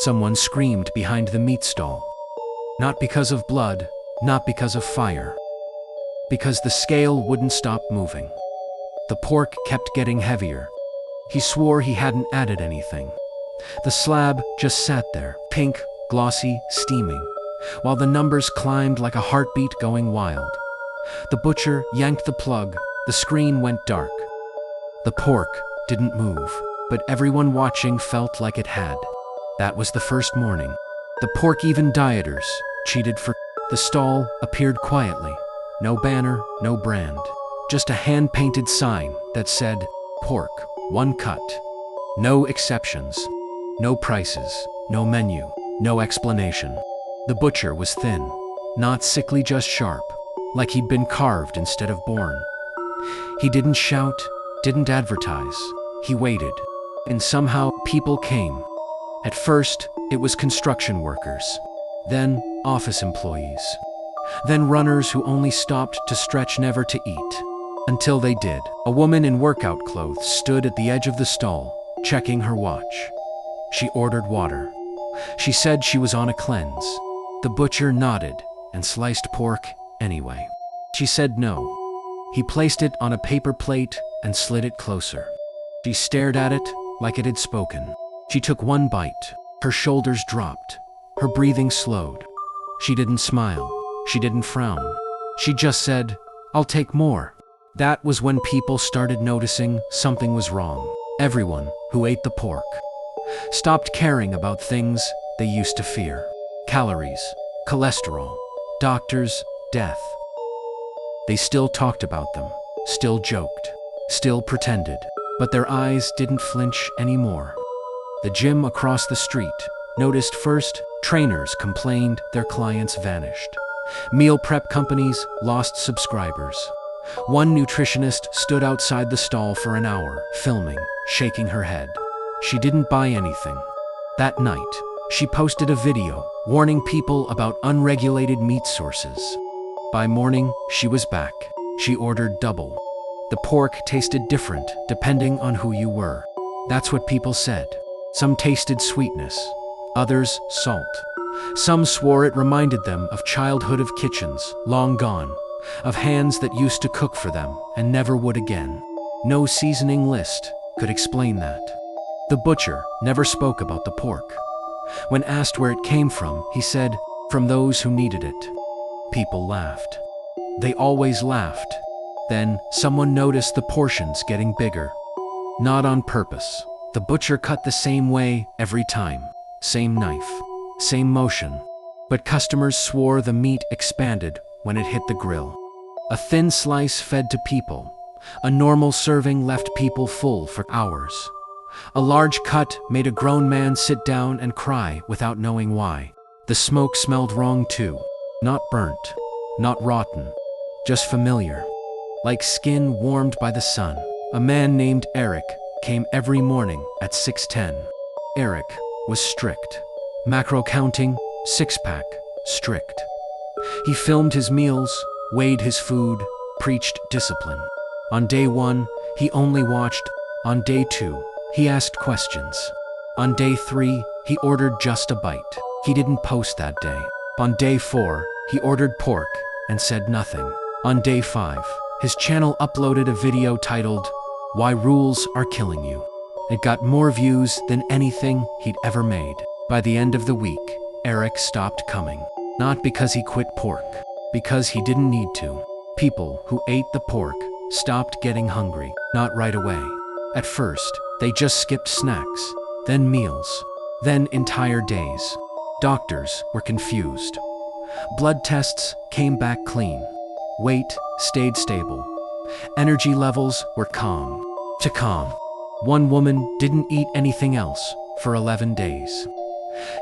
Someone screamed behind the meat stall. Not because of blood, not because of fire. Because the scale wouldn't stop moving. The pork kept getting heavier. He swore he hadn't added anything. The slab just sat there, pink, glossy, steaming, while the numbers climbed like a heartbeat going wild. The butcher yanked the plug, the screen went dark. The pork didn't move, but everyone watching felt like it had. That was the first morning. The pork-even dieters cheated for. The stall appeared quietly. No banner, no brand. Just a hand-painted sign that said, "Pork, one cut." No exceptions. No prices, no menu, no explanation. The butcher was thin, not sickly, just sharp, like he'd been carved instead of born. He didn't shout, didn't advertise. He waited. And somehow, people came. At first, it was construction workers. Then, office employees. Then runners who only stopped to stretch, never to eat. Until they did. A woman in workout clothes stood at the edge of the stall, checking her watch. She ordered water. She said she was on a cleanse. The butcher nodded and sliced pork anyway. She said no. He placed it on a paper plate and slid it closer. She stared at it like it had spoken. She took one bite. Her shoulders dropped. Her breathing slowed. She didn't smile. She didn't frown. She just said, "I'll take more." That was when people started noticing something was wrong. Everyone who ate the pork stopped caring about things they used to fear. Calories, cholesterol, doctors, death. They still talked about them, still joked, still pretended, but their eyes didn't flinch anymore. The gym across the street noticed first. Trainers complained their clients vanished. Meal prep companies lost subscribers. One nutritionist stood outside the stall for an hour, filming, shaking her head. She didn't buy anything. That night, she posted a video warning people about unregulated meat sources. By morning, she was back. She ordered double. The pork tasted different depending on who you were. That's what people said. Some tasted sweetness, others salt. Some swore it reminded them of childhood, of kitchens long gone, of hands that used to cook for them and never would again. No seasoning list could explain that. The butcher never spoke about the pork. When asked where it came from, he said, "From those who needed it." People laughed. They always laughed. Then someone noticed the portions getting bigger. Not on purpose. The butcher cut the same way every time. Same knife, same motion. But customers swore the meat expanded when it hit the grill. A thin slice fed to people. A normal serving left people full for hours. A large cut made a grown man sit down and cry without knowing why. The smoke smelled wrong too. Not burnt, not rotten, just familiar. Like skin warmed by the sun. A man named Eric came every morning at 6:10. Eric was strict. Macro counting, six-pack, strict. He filmed his meals, weighed his food, preached discipline. On day 1, he only watched. On day 2, he asked questions. On day 3, he ordered just a bite. He didn't post that day. On day 4, he ordered pork and said nothing. On day 5, his channel uploaded a video titled, "Why Rules Are Killing You." It got more views than anything he'd ever made. By the end of the week, Eric stopped coming. Not because he quit pork, because he didn't need to. People who ate the pork stopped getting hungry, not right away. At first, they just skipped snacks, then meals, then entire days. Doctors were confused. Blood tests came back clean. Weight stayed stable. Energy levels were calm. To calm. One woman didn't eat anything else for 11 days.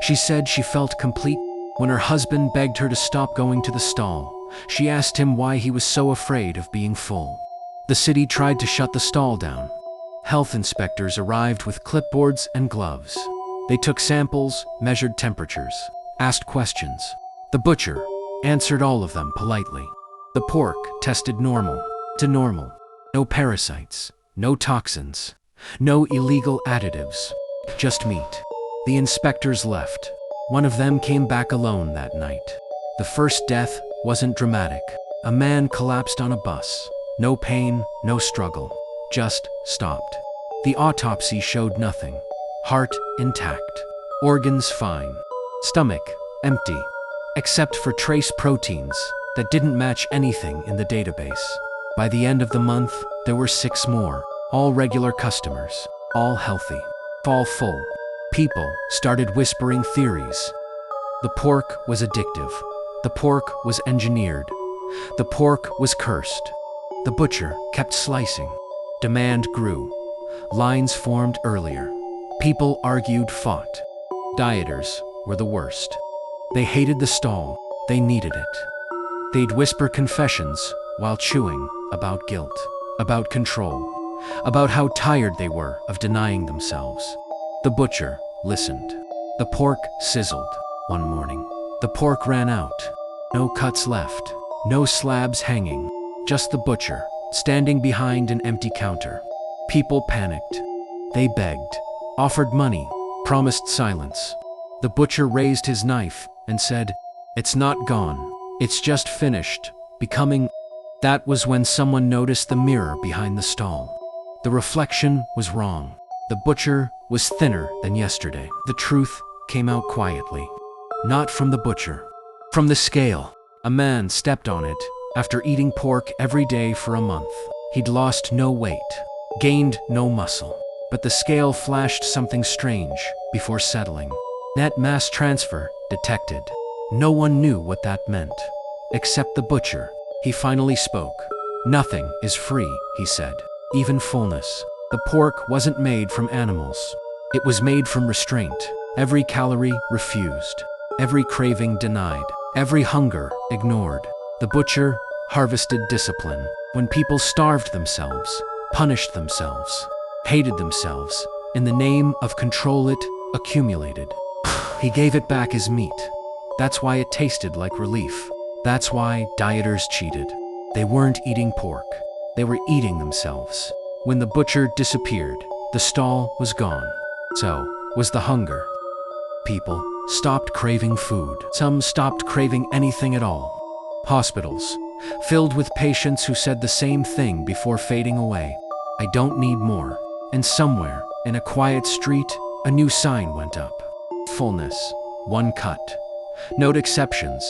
She said she felt complete. When her husband begged her to stop going to the stall, she asked him why he was so afraid of being full. The city tried to shut the stall down. Health inspectors arrived with clipboards and gloves. They took samples, measured temperatures, asked questions. The butcher answered all of them politely. The pork tested normal to normal. No parasites, no toxins, no illegal additives, just meat. The inspectors left. One of them came back alone that night. The first death wasn't dramatic. A man collapsed on a bus. No pain, no struggle. Just stopped. The autopsy showed nothing. Heart intact. Organs fine. Stomach empty. Except for trace proteins that didn't match anything in the database. By the end of the month, there were 6 more. All regular customers. All healthy. All full. People started whispering theories. The pork was addictive. The pork was engineered. The pork was cursed. The butcher kept slicing. Demand grew. Lines formed earlier. People argued, fought. Dieters were the worst. They hated the stall. They needed it. They'd whisper confessions while chewing about guilt, about control, about how tired they were of denying themselves. The butcher listened. The pork sizzled. One morning, the pork ran out. No cuts left. No slabs hanging. Just the butcher, standing behind an empty counter. People panicked. They begged, offered money, promised silence. The butcher raised his knife and said, "It's not gone. It's just finished, becoming." That was when someone noticed the mirror behind the stall. The reflection was wrong. The butcher was thinner than yesterday. The truth came out quietly. Not from the butcher. From the scale. A man stepped on it after eating pork every day for a month. He'd lost no weight, gained no muscle. But the scale flashed something strange before settling. Net mass transfer detected. No one knew what that meant. Except the butcher. He finally spoke. "Nothing is free," he said. Even fullness. The pork wasn't made from animals. It was made from restraint. Every calorie refused. Every craving denied. Every hunger ignored. The butcher harvested discipline. When people starved themselves, punished themselves, hated themselves, in the name of control, it accumulated. He gave it back as meat. That's why it tasted like relief. That's why dieters cheated. They weren't eating pork. They were eating themselves. When the butcher disappeared, the stall was gone. So was the hunger. People stopped craving food. Some stopped craving anything at all. Hospitals filled with patients who said the same thing before fading away. "I don't need more." And somewhere, in a quiet street, a new sign went up. Fullness, one cut. Note exceptions.